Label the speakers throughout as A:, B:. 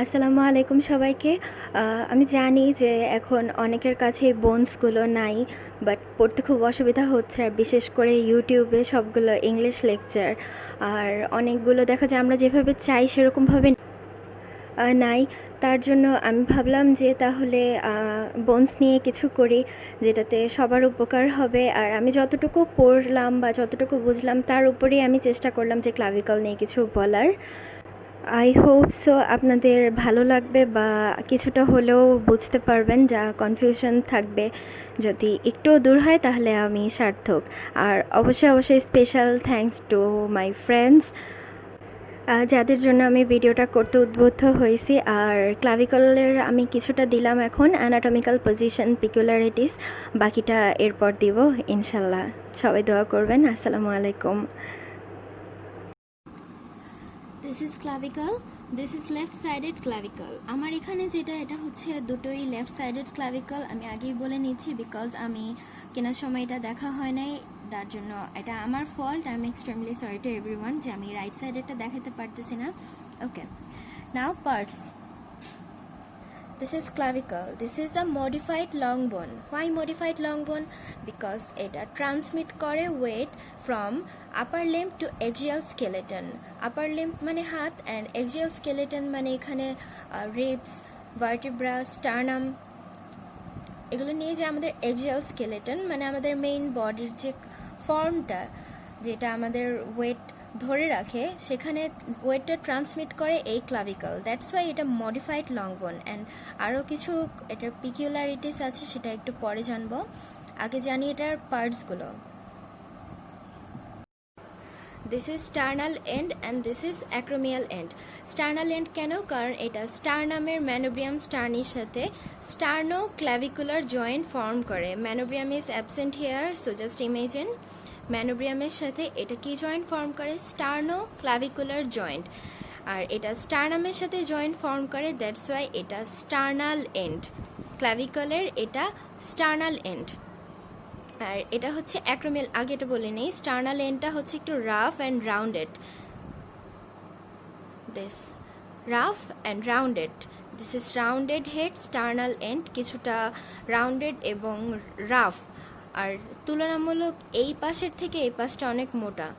A: আসসালামু আলাইকুম সবাইকে। আমি জানি যে এখন অনেকের কাছে বোনসগুলো নাই, বাট পড়তে খুব অসুবিধা হচ্ছে, আর বিশেষ করে ইউটিউবে সবগুলো ইংলিশ লেকচার, আর অনেকগুলো দেখা যায় আমরা যেভাবে চাই সেরকমভাবে নাই। তার জন্য আমি ভাবলাম যে তাহলে বোনস নিয়ে কিছু করি, যেটাতে সবার উপকার হবে। আর আমি যতটুকু পড়লাম বা যতটুকু বুঝলাম তার উপরেই আমি চেষ্টা করলাম যে ক্লাভিকল নিয়ে কিছু বলার। আই হোপ সো আপনাদের ভালো লাগবে বা কিছুটা হলেও বুঝতে পারবেন, যা কনফিউশন থাকবে যদি একটুও দূর হয় তাহলে আমি সার্থক। আর অবশ্যই special thanks to my friends যাদের জন্য আমি ভিডিওটা করতে উদ্বুদ্ধ হয়েছি। আর ক্লাভিকলের আমি কিছুটা দিলাম, এখন অ্যানাটমিক্যাল পজিশন পিকুলারিটিস বাকিটা এরপর দিব ইনশাল্লাহ। সবাই দোয়া করবেন। আসসালামু আলাইকুম।
B: This is clavicle, this is left sided clavicle. আমার এখানে যেটা, এটা হচ্ছে দুটোই লেফট সাইডেড ক্লাভিকল। আমি আগেই বলে নিচ্ছি, বিকজ আমি কেনার সময় এটা দেখা হয় নাই, তার জন্য এটা আমার fault. I am extremely sorry to everyone যে আমি রাইট সাইডেরটা দেখাতে পারতেছি না। ওকে, নাও parts. This is clavicle. This is a modified long bone. Why modified long bone? Because এটা transmit করে weight from upper limb to axial skeleton. Upper limb মানে হাত, and axial skeleton মানে এখানে ribs, vertebra, sternum, এগুলো নিয়ে যে আমাদের axial skeleton মানে আমাদের মেইন বডির যে ফর্মটা, যেটা আমাদের ওয়েট ধরে রাখে, সেখানে ওয়েটটা ট্রান্সমিট করে এই ক্লাভিকল। দ্যাটস ওয়াই এটা মডিফাইড লং বোন। অ্যান্ড আরও কিছু এটার পিকিউলারিটিস আছে, সেটা একটু পরে জানবো। আগে জানি এটার পার্টসগুলো। This is sternal end and this is acromial end. Sternal end কেন? কারণ এটা স্টারনামের ম্যানোব্রিয়াম স্টার্নির সাথে স্টার্নো ক্লাভিকুলার জয়েন্ট ফর্ম করে। Manubrium is absent here, so just imagine ম্যানোব্রিয়ামের সাথে এটা কি জয়েন্ট ফর্ম করে? স্টার্নো ক্লাভিকুলার জয়েন্ট। আর এটা স্টারনামের সাথে জয়েন্ট ফর্ম করে, দ্যাটস ওয়াই এটা স্টার্নাল এন্ড। ক্লাভিকলের এটা স্টার্নাল এন্ড। আর এটা হচ্ছে অ্যাক্রোমিয়াল। আগে এটা বলে নেই, স্টার্নাল এন্ডটা হচ্ছে একটু rough and rounded. This rough and rounded, this is rounded head. Sternal and কিছুটা রাউন্ডেড এবং রাফ, আর তুলনামূলক এই পাশের থেকে এই পাশটা অনেক মোটা।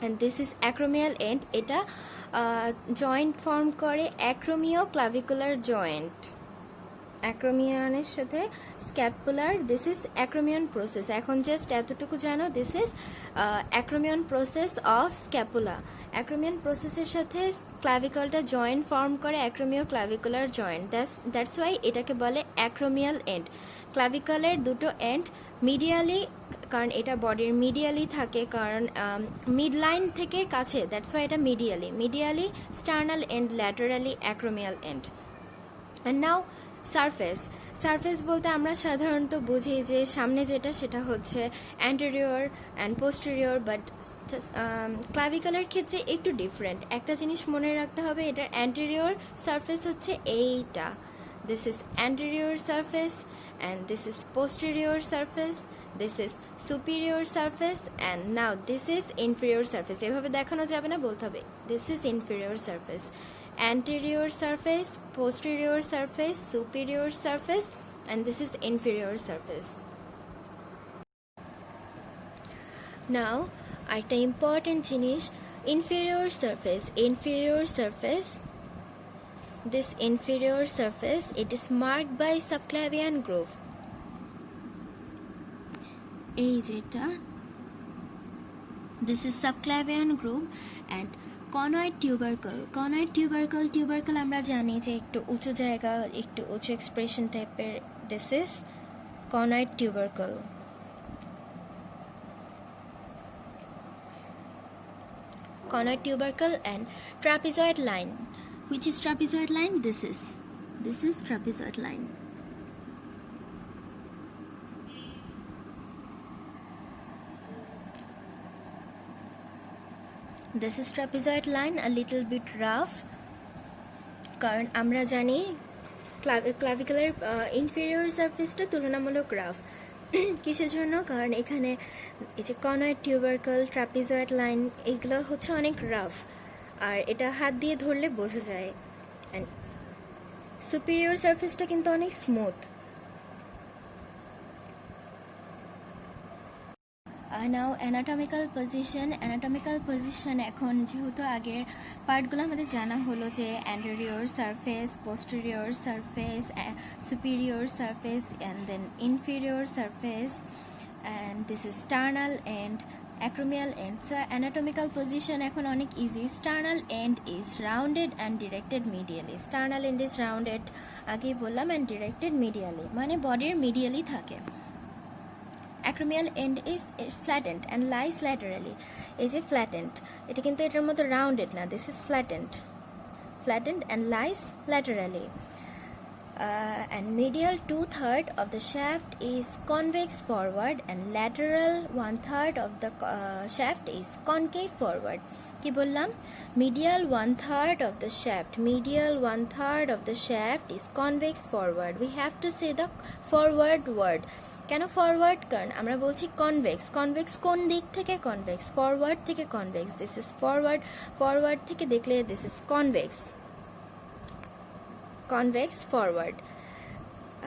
B: And this is acromial and. এটা জয়েন্ট ফর্ম করে অ্যাক্রোমিও ক্লাভিকুলার জয়েন্ট, অ্যাক্রোমিয়ানের সাথে scapular. This is acromion process. এখন জাস্ট এতটুকু জানো, this is acromion process of scapula. Acromion প্রসেসের সাথে ক্লাভিকলটা জয়েন্ট ফর্ম করে অ্যাক্রোমিও ক্লাভিকুলার জয়েন্ট। দ্যাটস ওয়াই এটাকে বলে অ্যাক্রোমিয়াল এন্ড। ক্লাভিকলের দুটো এন্ড মিডিয়ালি, কারণ এটা বডির মিডিয়ালি থাকে, কারণ মিড লাইন থেকে কাছে, দ্যাটস ওয়াই এটা medially sternal end, laterally acromial end. And now surface বলতে আমরা সাধারণত বুঝি যে সামনে যেটা, সেটা হচ্ছে অ্যান্টেরিয়র অ্যান্ড পোস্টেরিয়র, বাট ক্লাভিকলের ক্ষেত্রে একটু ডিফারেন্ট। একটা জিনিস মনে রাখতে হবে, এটার অ্যান্টেরিয়র সারফেস হচ্ছে এইটা। This is anterior surface and this is posterior surface, this is superior surface and now this is inferior surface. এভাবে দেখানো যাবে না, বলতে হবে this is inferior surface. Anterior surface, posterior surface, superior surface, and this is inferior surface. Now, একটা important জিনিস, inferior surface. This inferior surface, it is marked by subclavian groove. এই যেটা, this is subclavian groove and conoid tubercle আমরা জানি যে একটু উঁচু জায়গা, একটু উঁচু expression type. This is conoid tubercle. And trapezoid line. Which is trapezoid line? This is trapezoid line. This is trapezoid line, a little bit rough, কারণ আমরা জানি ক্লাভিকলের ইনফেরিয়র সারফেসটা তুলনামূলক রাফ। কিসের জন্য? কারণ এখানে এই যে কনয়েড টিউবারকল, ট্রাপিজয়েড লাইন, এগুলো হচ্ছে অনেক রাফ। আর এটা হাত দিয়ে ধরলে বোঝা যায়। অ্যান্ড সুপিরিয়র সারফেসটা কিন্তু অনেক স্মুথ। নাও অ্যানাটমিক্যাল পজিশন এখন যেহেতু আগের পার্টগুলো আমাদের জানা হলো যে anterior surface, posterior surface, superior surface and then inferior surface, and this is sternal end acromial end. So anatomical position এখন অনেক easy. sternal end is rounded and directed medially. sternal end is rounded আগেই বললাম, and directed medially মানে বডির medially থাকে। acromial end is flattened and lies laterally. এই যে flattened, এটা কিন্তু এটার মতো rounded না, this is flattened and lies laterally. And medial 2/3 of the shaft is convex forward and lateral 1/3 of the shaft is concave forward. কি বললাম? medial 1/3 of the shaft is convex forward. We have to say the forward word. কেন forward? কারণ আমরা বলছি convex. কোন দিক থেকে? Convex. Forward থেকে কনভেক্স, দিস ইজ ফরওয়ার্ড থেকে দেখলে দিস ইজ কনভেক্স ফরওয়ার্ড।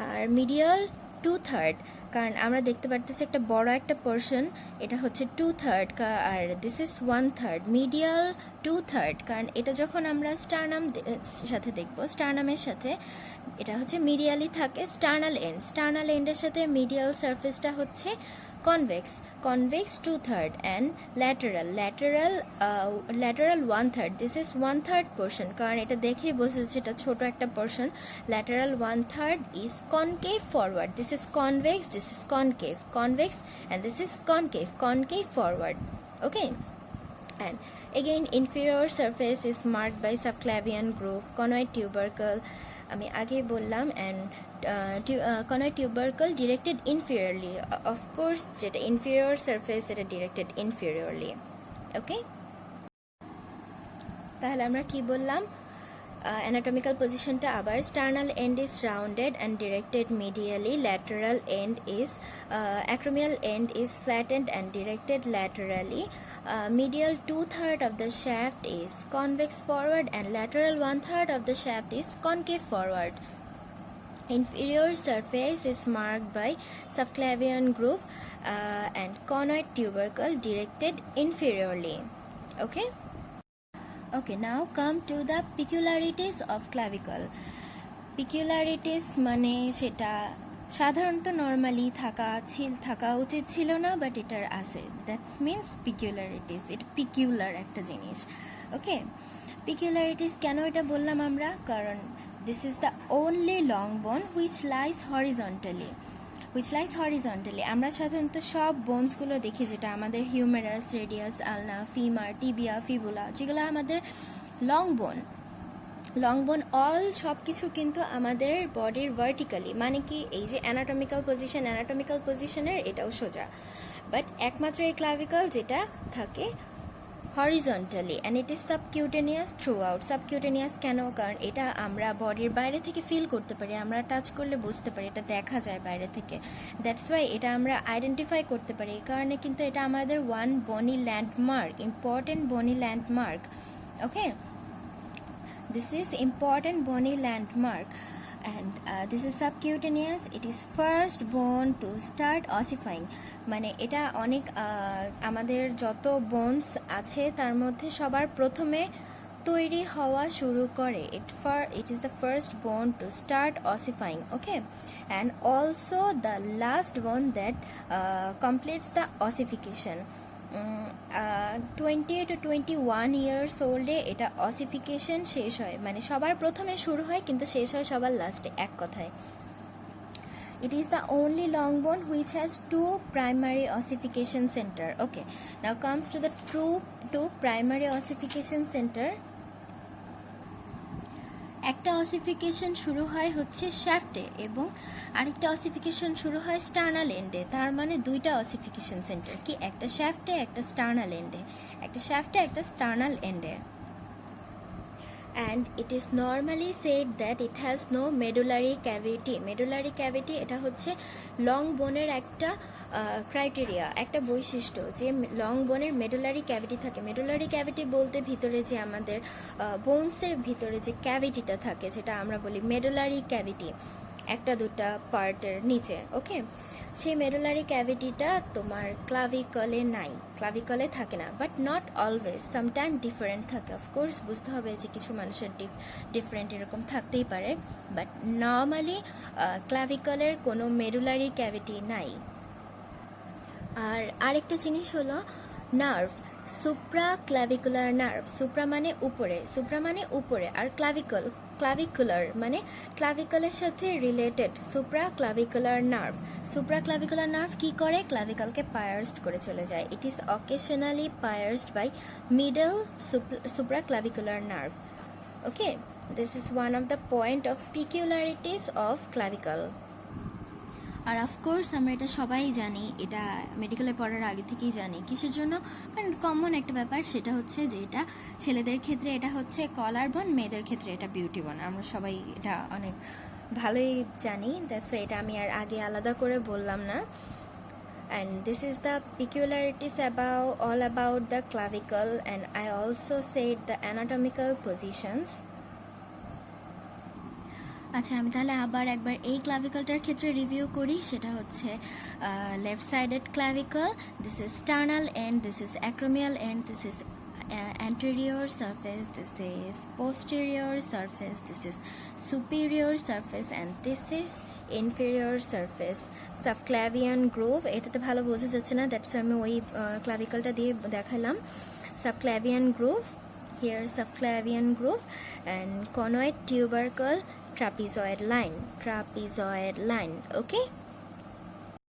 B: আর মিডিয়াল 2/3, কারণ আমরা দেখতে পারতেছি একটা বড় একটা পোর্শন, এটা হচ্ছে 2/3, আর দিস ইজ 1/3। মিডিয়াল 2/3 কারণ এটা যখন আমরা স্টার্নাম সাথে দেখব, স্টার্নামের সাথে এটা হচ্ছে মিডিয়ালি থাকে। স্টার্নাল এন্ডের সাথে মিডিয়াল সারফেসটা হচ্ছে convex 2/3 and lateral 1/3. this is 1/3 portion কারণ এটা দেখেই বোঝা যাচ্ছে এটা ছোট একটা portion. lateral 1/3 is concave forward. this is convex and this is concave forward. Okay, and again inferior surface is marked by subclavian groove, conoid tubercle আমি আগেই বললাম, and conoid tubercle directed inferiorly. Of course যেটা inferior surface এটা directed inferiorly. Okay, তাহলে আমরা কি বললাম? anatomical positionটা আবার, sternal end is rounded and directed medially, lateral end is acromial end is flattened and directed laterally, medial 2/3 of the shaft is convex forward and lateral 1/3 of the shaft is concave forward. Inferior surface is marked by subclavian groove and conoid tubercle directed inferiorly. Okay, now come to the peculiarities of clavicle. Peculiarities মানে সেটা সাধারণত normally থাকা উচিত ছিল না, but এটার আছে, that's means peculiarities. এটা পিকিউলার একটা জিনিস। ওকে, peculiarities কেন এটা বললাম আমরা? কারণ this is the only long bone which lies horizontally. আমরা সাধারণত সব বোনসগুলো দেখি, যেটা আমাদের হিউমেরাস, রেডিয়াস, আলনা, ফিমার, টিবিয়া, ফিবুলা, যেগুলো আমাদের লং বোন অল সব কিছু কিন্তু আমাদের বডির ভার্টিক্যালি, মানে কি এই যে অ্যানাটমিক্যাল পজিশনের এটাও সোজা, বাট একমাত্র এই ক্লাভিকল যেটা থাকে horizontally, and it is subcutaneous through out. Subcutaneous কেন? কারণ এটা আমরা বডির বাইরে থেকে ফিল করতে পারি, আমরা টাচ করলে বুঝতে পারি, এটা দেখা যায় বাইরে থেকে, দ্যাটস ওয়াই এটা আমরা আইডেন্টিফাই করতে পারি। এই কারণে কিন্তু এটা আমাদের ওয়ান বনি ল্যান্ডমার্ক, ইম্পর্টেন্ট বনি landmark. Okay, this is important bony landmark, and this is subcutaneous. It is first bone to start ossifying. মানে এটা অনেক আমাদের যত বোনস আছে তার মধ্যে সবার প্রথমে তৈরি হওয়া শুরু করে। it is the first bone to start ossifying. Okay, and also the last bone that completes the ossification. 20 to 21 years ওল্ডে এটা অসিফিকেশন শেষ হয়, মানে সবার প্রথমে শুরু হয় কিন্তু শেষ হয় সবার লাস্টে। এক কথায় it is the only long bone which has two primary ossification center. Okay, now comes to the two primary ossification center. একটা অসিফিকেশন শুরু হয় হচ্ছে শ্যাফটে এবং আরেকটা অসিফিকেশন শুরু হয় স্টার্নাল এন্ডে। তার মানে দুইটা অসিফিকেশন সেন্টার, কি একটা শ্যাফটে একটা স্টার্নাল এন্ডে, একটা শ্যাফটে একটা স্টার্নাল এন্ডে। and it is normally said that it has no medullary cavity. medullary cavity এটা হচ্ছে লং বোনের একটা ক্রাইটেরিয়া, একটা বৈশিষ্ট্য যে লং বোনের মেডুলারি ক্যাভিটি থাকে। মেডুলারি ক্যাভিটি বলতে ভিতরে যে আমাদের বোনসের ভিতরে যে ক্যাভিটিটা থাকে যেটা আমরা বলি মেডুলারি ক্যাভিটি, একটা দুটা পার্টের নিচে, ওকে। সেই মেডুলারি ক্যাভিটিটা তোমার ক্লাভিকলে নাই, ক্লাভিকলে থাকে না, but not always, sometime different থাকে। অফকোর্স বুঝতে হবে যে কিছু মানুষের ডিফারেন্ট এরকম থাকতেই পারে, বাট নর্মালি ক্লাভিকলের কোনো মেডুলারি ক্যাভিটি নাই। আর আরেকটা জিনিস হলো nerve, supra clavicular nerve. Supra মানে উপরে, আর ক্লাভিকুলার মানে ক্লাভিকলের সাথে রিলেটেড। সুপ্রা ক্লাভিকুলার নার্ভ কি করে? ক্লাভিকলকে পায়ার্সড করে চলে যায়। It is occasionally pierced by middle supraclavicular nerve, okay. This is one of the point of peculiarities of clavicle. আর অফকোর্স আমরা এটা সবাই জানি, এটা মেডিকেলে পড়ার আগে থেকেই জানি। কিসের জন্য? কারণ কমন একটা ব্যাপার, সেটা হচ্ছে যে এটা ছেলেদের ক্ষেত্রে এটা হচ্ছে কলার বোন, মেয়েদের ক্ষেত্রে এটা বিউটি বোন। আমরা সবাই এটা অনেক ভালোই জানি, দ্যাটস এটা আমি আর আগে আলাদা করে বললাম না। And this is the peculiarities all about the clavicle, and I also said the anatomical positions. আচ্ছা, আমি তাহলে আবার একবার এই ক্লাভিকলটার ক্ষেত্রে রিভিউ করি। সেটা হচ্ছে left sided clavicle, this is sternal end, this is acromial end, this is anterior surface, this is posterior surface, this is superior surface, and this is inferior surface. Subclavian groove, এটাতে ভালো বোঝা যাচ্ছে না, that's আমি ওই ক্লাভিকলটা দিয়ে দেখালাম। Subclavian groove, here subclavian groove, and conoid tubercle, trapezoid line, okay.